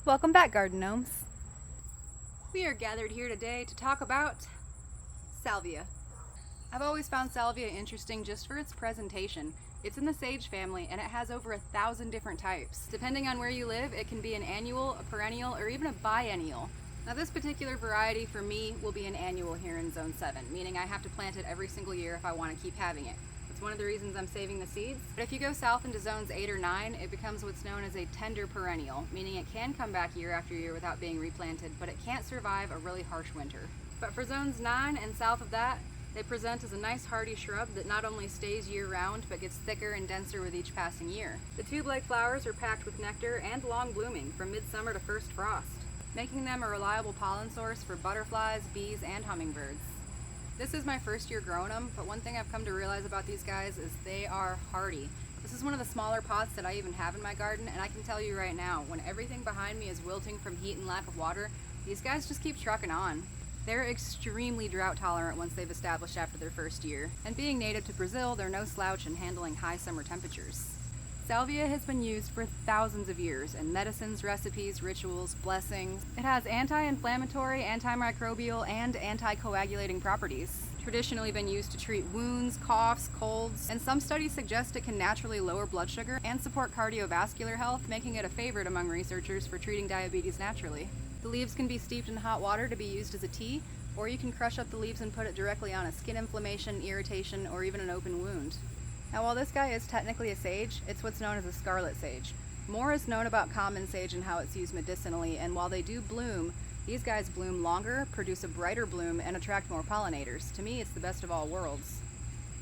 Welcome back, garden gnomes. We are gathered here today to talk about Salvia. I've always found Salvia interesting just for its presentation. It's in the sage family and it has over 1,000 different types. Depending on where you live, it can be an annual, a perennial, or even a biennial. Now this particular variety for me will be an annual here in Zone 7, meaning I have to plant it every single year if I want to keep having it. It's one of the reasons I'm saving the seeds. But if you go south into zones 8 or 9, it becomes what's known as a tender perennial, meaning it can come back year after year without being replanted, but it can't survive a really harsh winter. But for zones 9 and south of that, they present as a nice hardy shrub that not only stays year-round, but gets thicker and denser with each passing year. The tube-like flowers are packed with nectar and long blooming from midsummer to first frost, making them a reliable pollen source for butterflies, bees, and hummingbirds. This is my first year growing them, but one thing I've come to realize about these guys is they are hardy. This is one of the smaller pots that I even have in my garden, and I can tell you right now, when everything behind me is wilting from heat and lack of water, these guys just keep trucking on. They're extremely drought tolerant once they've established after their first year, and being native to Brazil, they're no slouch in handling high summer temperatures. Salvia has been used for thousands of years in medicines, recipes, rituals, blessings. It has anti-inflammatory, antimicrobial, and anticoagulating properties. Traditionally been used to treat wounds, coughs, colds, and some studies suggest it can naturally lower blood sugar and support cardiovascular health, making it a favorite among researchers for treating diabetes naturally. The leaves can be steeped in hot water to be used as a tea, or you can crush up the leaves and put it directly on a skin inflammation, irritation, or even an open wound. Now while this guy is technically a sage, it's what's known as a scarlet sage. More is known about common sage and how it's used medicinally, and while they do bloom, these guys bloom longer, produce a brighter bloom, and attract more pollinators. To me, it's the best of all worlds.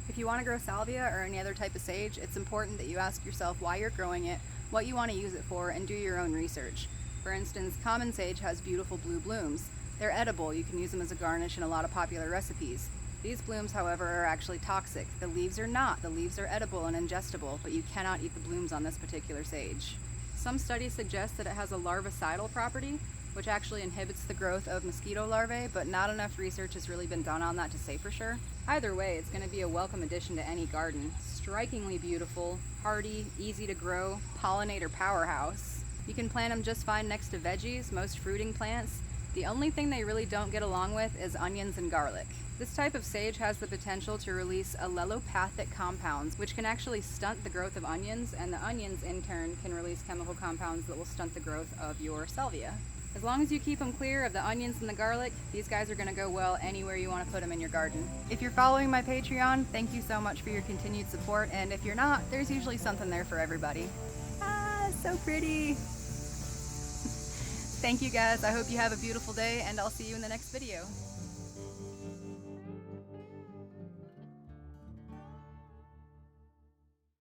If you want to grow salvia or any other type of sage, it's important that you ask yourself why you're growing it, what you want to use it for, and do your own research. For instance, common sage has beautiful blue blooms. They're edible, you can use them as a garnish in a lot of popular recipes. These blooms, however, are actually toxic. The leaves are not. The leaves are edible and ingestible, but you cannot eat the blooms on this particular sage. Some studies suggest that it has a larvicidal property, which actually inhibits the growth of mosquito larvae, but not enough research has really been done on that to say for sure. Either way, it's going to be a welcome addition to any garden. Strikingly beautiful, hardy, easy to grow, pollinator powerhouse. You can plant them just fine next to veggies, most fruiting plants. The only thing they really don't get along with is onions and garlic. This type of sage has the potential to release allelopathic compounds, which can actually stunt the growth of onions, and the onions in turn can release chemical compounds that will stunt the growth of your salvia. As long as you keep them clear of the onions and the garlic, these guys are going to go well anywhere you want to put them in your garden. If you're following my Patreon, thank you so much for your continued support, and if you're not, there's usually something there for everybody. Ah, so pretty! Thank you guys, I hope you have a beautiful day, and I'll see you in the next video.